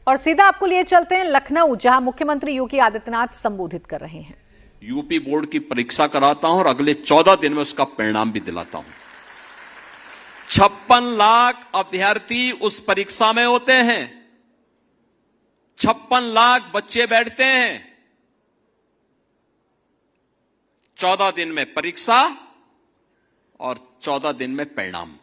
और सीधा आपको लिए चलते हैं लखनऊ, जहां मुख्यमंत्री योगी आदित्यनाथ संबोधित कर रहे हैं। यूपी बोर्ड की परीक्षा कराता हूं और अगले 14 दिन में उसका परिणाम भी दिलाता हूं। 56 लाख अभ्यर्थी उस परीक्षा में होते हैं, 56 लाख बच्चे बैठते हैं। 14 दिन में परीक्षा और 14 दिन में परिणाम।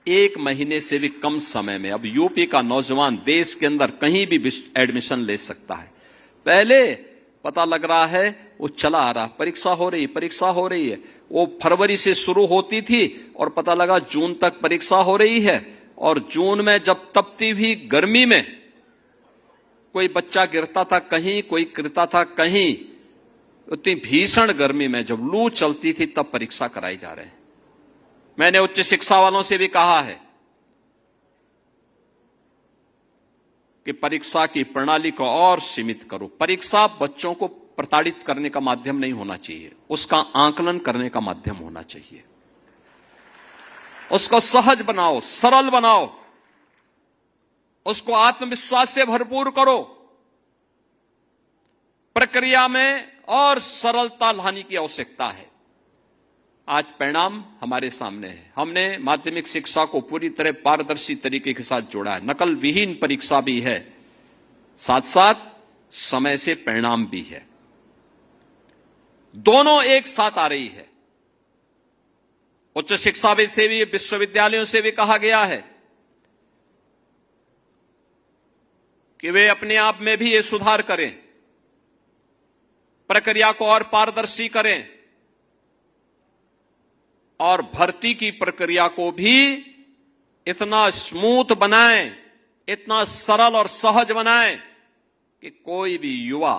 1 महीने से भी कम समय में अब यूपी का नौजवान देश के अंदर कहीं भी एडमिशन ले सकता है। पहले पता लग रहा है वो चला आ रहा, परीक्षा हो रही है। वो फरवरी से शुरू होती थी और पता लगा जून तक परीक्षा हो रही है। और जून में जब तपती भी गर्मी में कोई बच्चा गिरता था कहीं, कोई गिरता था कहीं, उतनी भीषण गर्मी में जब लू चलती थी तब परीक्षा कराई जा रहे हैं। मैंने उच्च शिक्षा वालों से भी कहा है कि परीक्षा की प्रणाली को और सीमित करो। परीक्षा बच्चों को प्रताड़ित करने का माध्यम नहीं होना चाहिए, उसका आकलन करने का माध्यम होना चाहिए। उसको सहज बनाओ, सरल बनाओ, उसको आत्मविश्वास से भरपूर करो। प्रक्रिया में और सरलता लाने की आवश्यकता है। आज परिणाम हमारे सामने है। हमने माध्यमिक शिक्षा को पूरी तरह पारदर्शी तरीके के साथ जोड़ा है। नकल विहीन परीक्षा भी है, साथ साथ समय से परिणाम भी है। दोनों एक साथ आ रही है। उच्च शिक्षा से भी, विश्वविद्यालयों से भी कहा गया है कि वे अपने आप में भी ये सुधार करें, प्रक्रिया को और पारदर्शी करें और भर्ती की प्रक्रिया को भी इतना स्मूथ बनाएं, इतना सरल और सहज बनाएं कि कोई भी युवा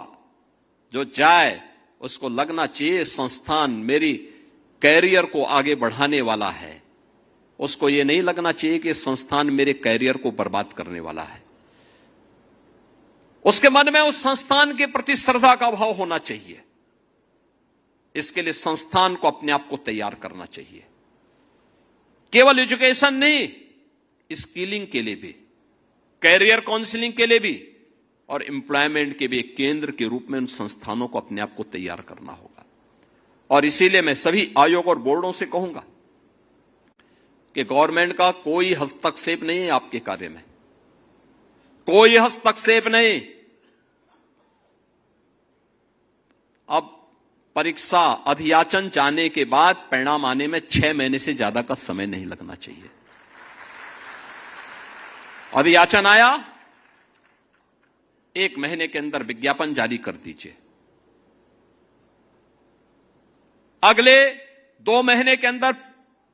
जो जाए उसको लगना चाहिए संस्थान मेरी कैरियर को आगे बढ़ाने वाला है। उसको ये नहीं लगना चाहिए कि संस्थान मेरे कैरियर को बर्बाद करने वाला है। उसके मन में उस संस्थान के प्रति श्रद्धा का भाव होना चाहिए। इसके लिए संस्थान को अपने आप को तैयार करना चाहिए। केवल एजुकेशन नहीं, स्किलिंग के लिए भी, कैरियर काउंसलिंग के लिए भी और एम्प्लॉयमेंट के भी एक केंद्र के रूप में उन संस्थानों को अपने आप को तैयार करना होगा। और इसीलिए मैं सभी आयोग और बोर्डों से कहूंगा कि गवर्नमेंट का कोई हस्तक्षेप नहीं है आपके कार्य में, कोई हस्तक्षेप नहीं। अब परीक्षा अधियाचन जाने के बाद परिणाम आने में 6 महीने से ज्यादा का समय नहीं लगना चाहिए। अधियाचन आया, 1 महीने के अंदर विज्ञापन जारी कर दीजिए। अगले 2 महीने के अंदर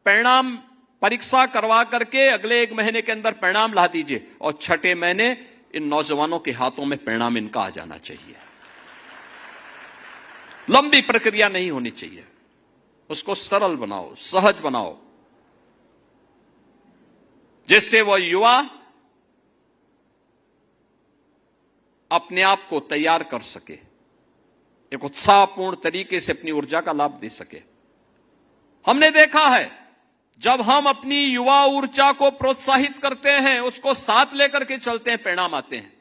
परिणाम परीक्षा करवा करके अगले 1 महीने के अंदर परिणाम ला दीजिए और 6ठे महीने इन नौजवानों के हाथों में परिणाम इनका आ जाना चाहिए। लंबी प्रक्रिया नहीं होनी चाहिए, उसको सरल बनाओ, सहज बनाओ, जिससे वह युवा अपने आप को तैयार कर सके, एक उत्साहपूर्ण तरीके से अपनी ऊर्जा का लाभ दे सके। हमने देखा है जब हम अपनी युवा ऊर्जा को प्रोत्साहित करते हैं, उसको साथ लेकर के चलते हैं, परिणाम आते हैं।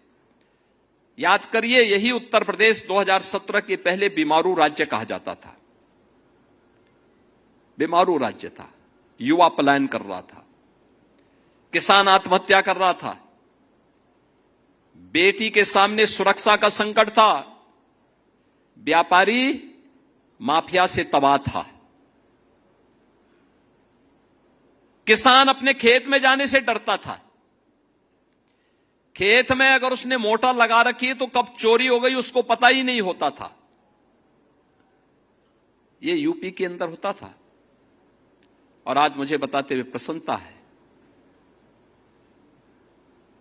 याद करिए, यही उत्तर प्रदेश 2017 के पहले बीमारू राज्य कहा जाता था। बीमारू राज्य था, युवा पलायन कर रहा था, किसान आत्महत्या कर रहा था, बेटी के सामने सुरक्षा का संकट था, व्यापारी माफिया से तबाह था, किसान अपने खेत में जाने से डरता था। खेत में अगर उसने मोटर लगा रखी है तो कब चोरी हो गई उसको पता ही नहीं होता था। यह यूपी के अंदर होता था और आज मुझे बताते हुए प्रसन्नता है।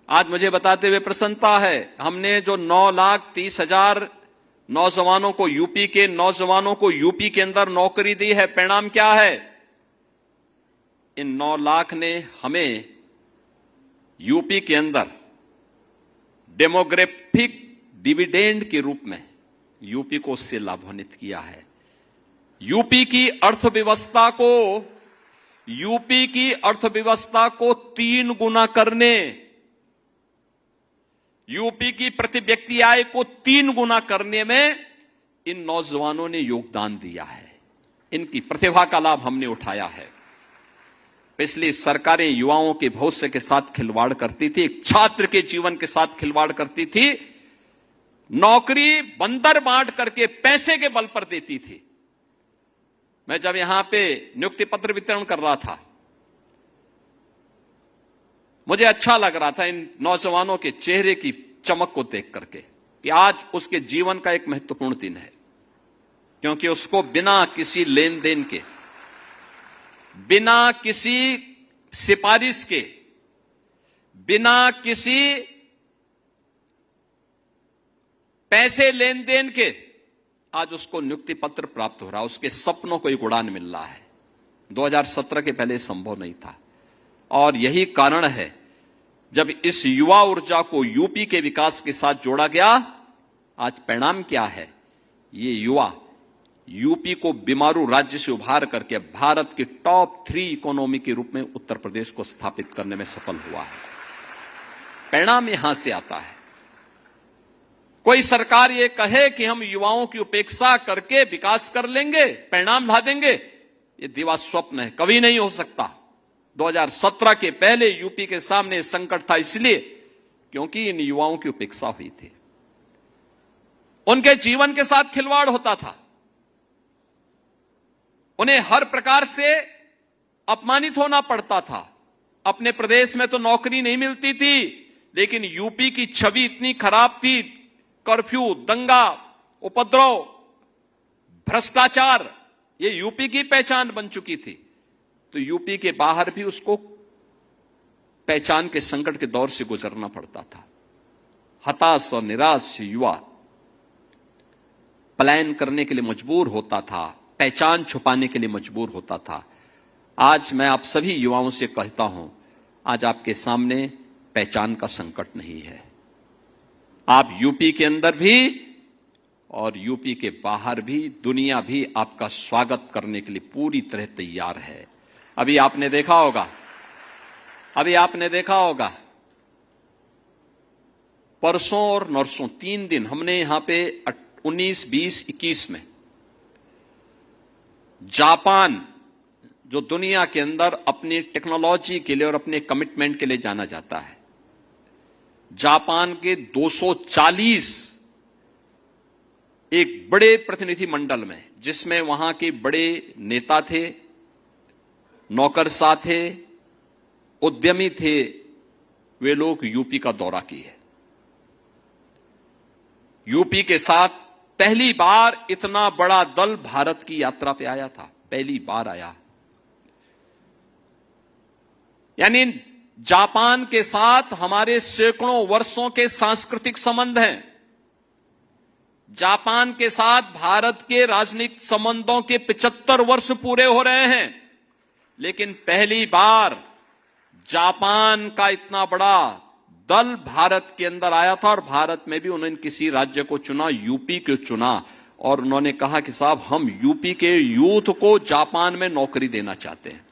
आज मुझे बताते हुए प्रसन्नता है, हमने जो 9,30,000 नौजवानों को, यूपी के नौजवानों को यूपी के अंदर नौकरी दी है। परिणाम क्या है? इन 9 लाख ने हमें यूपी के अंदर डेमोग्राफिक डिविडेंड के रूप में यूपी को उससे लाभान्वित किया है। यूपी की अर्थव्यवस्था को 3 गुना करने, यूपी की प्रति व्यक्ति आय को 3 गुना करने में इन नौजवानों ने योगदान दिया है। इनकी प्रतिभा का लाभ हमने उठाया है। पिछली सरकारें युवाओं के भविष्य के साथ खिलवाड़ करती थी, एक छात्र के जीवन के साथ खिलवाड़ करती थी, नौकरी बंदर बांट करके पैसे के बल पर देती थी। मैं जब यहां पे नियुक्ति पत्र वितरण कर रहा था, मुझे अच्छा लग रहा था इन नौजवानों के चेहरे की चमक को देख करके कि आज उसके जीवन का एक महत्वपूर्ण दिन है, क्योंकि उसको बिना किसी लेन देन के, बिना किसी सिफारिश के, बिना किसी पैसे लेन देन के आज उसको नियुक्ति पत्र प्राप्त हो रहा है। उसके सपनों को एक उड़ान मिल रहा है। 2017 के पहले संभव नहीं था। और यही कारण है जब इस युवा ऊर्जा को यूपी के विकास के साथ जोड़ा गया, आज परिणाम क्या है? ये युवा यूपी को बीमारू राज्य से उभार करके भारत की टॉप 3 इकोनॉमी के रूप में उत्तर प्रदेश को स्थापित करने में सफल हुआ है। परिणाम यहां से आता है। कोई सरकार ये कहे कि हम युवाओं की उपेक्षा करके विकास कर लेंगे, परिणाम ला देंगे, ये दिवा स्वप्न है, कभी नहीं हो सकता। 2017 के पहले यूपी के सामने संकट था, इसलिए क्योंकि इन युवाओं की उपेक्षा हुई थी, उनके जीवन के साथ खिलवाड़ होता था, उन्हें हर प्रकार से अपमानित होना पड़ता था। अपने प्रदेश में तो नौकरी नहीं मिलती थी, लेकिन यूपी की छवि इतनी खराब थी, कर्फ्यू, दंगा, उपद्रव, भ्रष्टाचार, ये यूपी की पहचान बन चुकी थी। तो यूपी के बाहर भी उसको पहचान के संकट के दौर से गुजरना पड़ता था। हताश और निराश युवा पलायन करने के लिए मजबूर होता था, पहचान छुपाने के लिए मजबूर होता था। आज मैं आप सभी युवाओं से कहता हूं, आज आपके सामने पहचान का संकट नहीं है। आप यूपी के अंदर भी और यूपी के बाहर भी, दुनिया भी आपका स्वागत करने के लिए पूरी तरह तैयार है। अभी आपने देखा होगा परसों और नरसों 3 दिन हमने यहां पे 19, 20, 21 में जापान, जो दुनिया के अंदर अपनी टेक्नोलॉजी के लिए और अपने कमिटमेंट के लिए जाना जाता है, जापान के 240 एक बड़े प्रतिनिधि मंडल में, जिसमें वहां के बड़े नेता थे, नौकरशाह थे, उद्यमी थे, वे लोग यूपी का दौरा किए। यूपी के साथ पहली बार इतना बड़ा दल भारत की यात्रा पे आया था, पहली बार आया। यानी जापान के साथ हमारे सैकड़ों वर्षों के सांस्कृतिक संबंध हैं। जापान के साथ भारत के राजनीतिक संबंधों के 75 वर्ष पूरे हो रहे हैं, लेकिन पहली बार जापान का इतना बड़ा दल भारत के अंदर आया था और भारत में भी उन्होंने किसी राज्य को चुना, यूपी को चुना, और उन्होंने कहा कि साहब हम यूपी के यूथ को जापान में नौकरी देना चाहते हैं,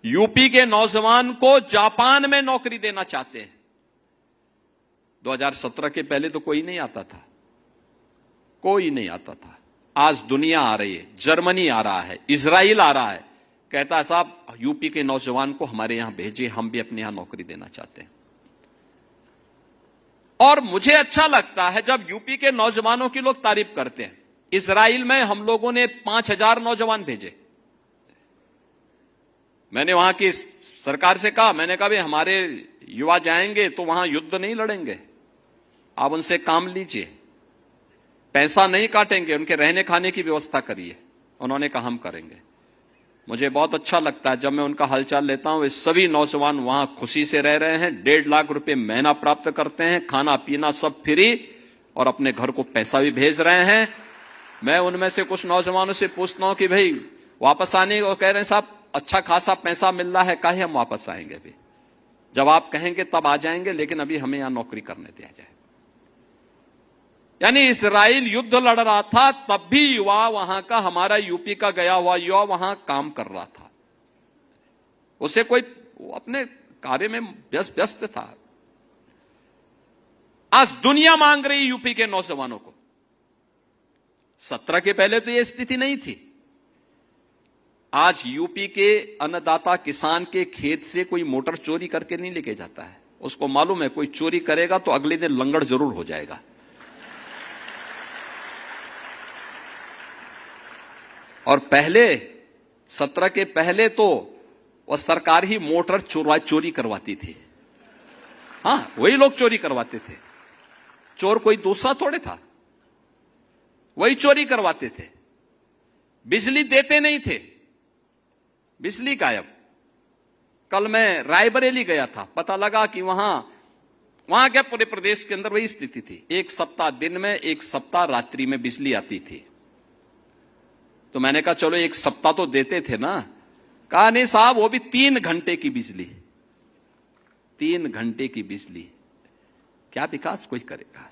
यूपी के नौजवान को जापान में नौकरी देना चाहते हैं। 2017 के पहले तो कोई नहीं आता था, कोई नहीं आता था। आज दुनिया आ रही है, जर्मनी आ रहा है, इजराइल आ रहा है, कहता है साहब यूपी के नौजवान को हमारे यहां भेजिए, हम भी अपने यहां नौकरी देना चाहते हैं। और मुझे अच्छा लगता है जब यूपी के नौजवानों की लोग तारीफ करते हैं। इजराइल में हम लोगों ने 5000 नौजवान भेजे। मैंने वहां की सरकार से कहा, मैंने कहा भाई हमारे युवा जाएंगे तो वहां युद्ध नहीं लड़ेंगे, आप उनसे काम लीजिए, पैसा नहीं काटेंगे, उनके रहने खाने की व्यवस्था करिए। उन्होंने कहा हम करेंगे। मुझे बहुत अच्छा लगता है जब मैं उनका हालचाल लेता हूं। वे सभी नौजवान वहां खुशी से रह रहे हैं, 1.5 लाख रुपए महीना प्राप्त करते हैं, खाना पीना सब फ्री, और अपने घर को पैसा भी भेज रहे हैं। मैं उनमें से कुछ नौजवानों से पूछता हूं कि भाई वापस आने को कह रहे हैं, साहब अच्छा खासा पैसा मिल रहा है, काहे हम वापस आएंगे? अभी जब आप कहेंगे तब आ जाएंगे, लेकिन अभी हमें यहां नौकरी करने दिया जाए। यानी इजराइल युद्ध लड़ रहा था, तब भी युवा वहां का, हमारा यूपी का गया हुआ युवा वहां काम कर रहा था। उसे कोई अपने कार्य में व्यस्त था। आज दुनिया मांग रही यूपी के नौजवानों को। 17 के पहले तो यह स्थिति नहीं थी। आज यूपी के अन्नदाता किसान के खेत से कोई मोटर चोरी करके नहीं लेके जाता है। उसको मालूम है कोई चोरी करेगा तो अगले दिन लंगड़ जरूर हो जाएगा। और पहले 17 के पहले तो वह सरकार ही मोटर चोरी करवाती थी। हां, वही लोग चोरी करवाते थे। चोर कोई दूसरा थोड़े था, वही चोरी करवाते थे। बिजली देते नहीं थे, बिजली गायब। कल मैं रायबरेली गया था, पता लगा कि वहां क्या पूरे प्रदेश के अंदर वही स्थिति थी। एक सप्ताह दिन में, एक सप्ताह रात्रि में बिजली आती थी। तो मैंने कहा चलो एक सप्ताह तो देते थे ना। कहा नहीं साहब, वो भी 3 घंटे की बिजली। 3 घंटे की बिजली, क्या विकास कोई करेगा?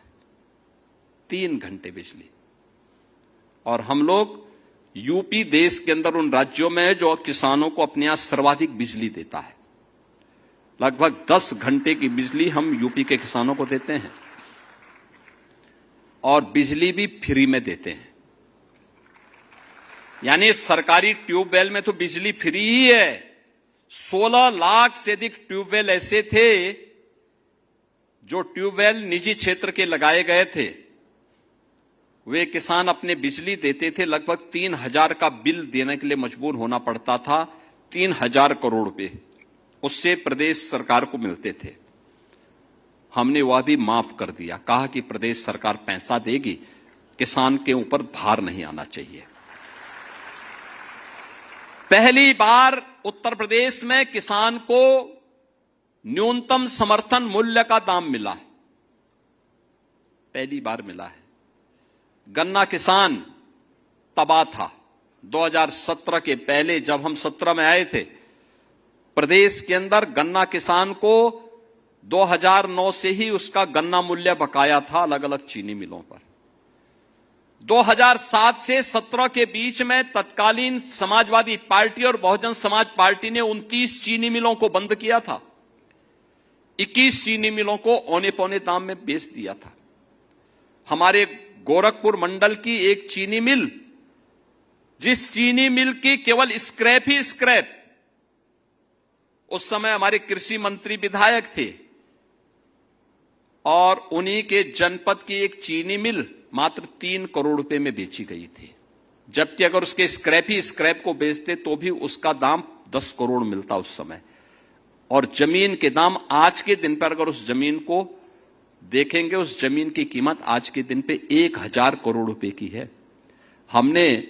3 घंटे बिजली। और हम लोग यूपी देश के अंदर उन राज्यों में है जो किसानों को अपने यहां सर्वाधिक बिजली देता है। लगभग 10 घंटे की बिजली हम यूपी के किसानों को देते हैं, और बिजली भी फ्री में देते हैं। यानी सरकारी ट्यूबवेल में तो बिजली फ्री ही है। 16 लाख से अधिक ट्यूबवेल ऐसे थे जो ट्यूबवेल निजी क्षेत्र के लगाए गए थे। वे किसान अपने बिजली देते थे, लगभग 3,000 का बिल देने के लिए मजबूर होना पड़ता था। 3,000 करोड़ रुपए उससे प्रदेश सरकार को मिलते थे। हमने वह भी माफ कर दिया, कहा कि प्रदेश सरकार पैसा देगी, किसान के ऊपर भार नहीं आना चाहिए। पहली बार उत्तर प्रदेश में किसान को न्यूनतम समर्थन मूल्य का दाम मिला है, पहली बार मिला है। गन्ना किसान तबाह था। 2017 के पहले जब हम 17 में आए थे, प्रदेश के अंदर गन्ना किसान को 2009 से ही उसका गन्ना मूल्य बकाया था अलग अलग चीनी मिलों पर। 2007 से 17 के बीच में तत्कालीन समाजवादी पार्टी और बहुजन समाज पार्टी ने 29 चीनी मिलों को बंद किया था। 21 चीनी मिलों को औने पौने दाम में बेच दिया था। हमारे गोरखपुर मंडल की एक चीनी मिल, जिस चीनी मिल की केवल स्क्रैप ही स्क्रैप, उस समय हमारे कृषि मंत्री विधायक थे, और उन्हीं के जनपद की एक चीनी मिल मात्र 3 करोड़ रुपए में बेची गई थी। जबकि अगर उसके स्क्रैप ही स्क्रैप को बेचते तो भी उसका दाम 10 करोड़ मिलता उस समय। और जमीन के दाम आज के दिन पर अगर उस जमीन को देखेंगे, उस जमीन की कीमत आज के दिन पे 1,000 करोड़ रुपए की है। हमने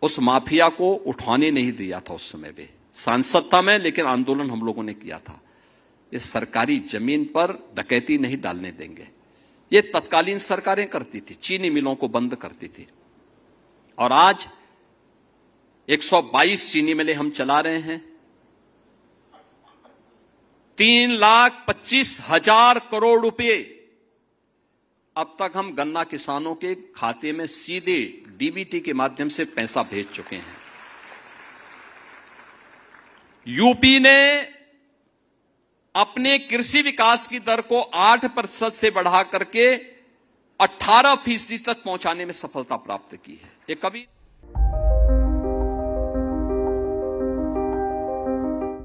उस माफिया को उठाने नहीं दिया था उस समय पे, सांसद था मैं, लेकिन आंदोलन हम लोगों ने किया था। इस सरकारी जमीन पर डकैती नहीं डालने देंगे। ये तत्कालीन सरकारें करती थी, चीनी मिलों को बंद करती थी। और आज 122 चीनी मिलें हम चला रहे हैं। 3,25,000 करोड़ रुपए अब तक हम गन्ना किसानों के खाते में सीधे डीबीटी के माध्यम से पैसा भेज चुके हैं। यूपी ने अपने कृषि विकास की दर को 8% से बढ़ा करके 18% तक पहुंचाने में सफलता प्राप्त की है। ये कभी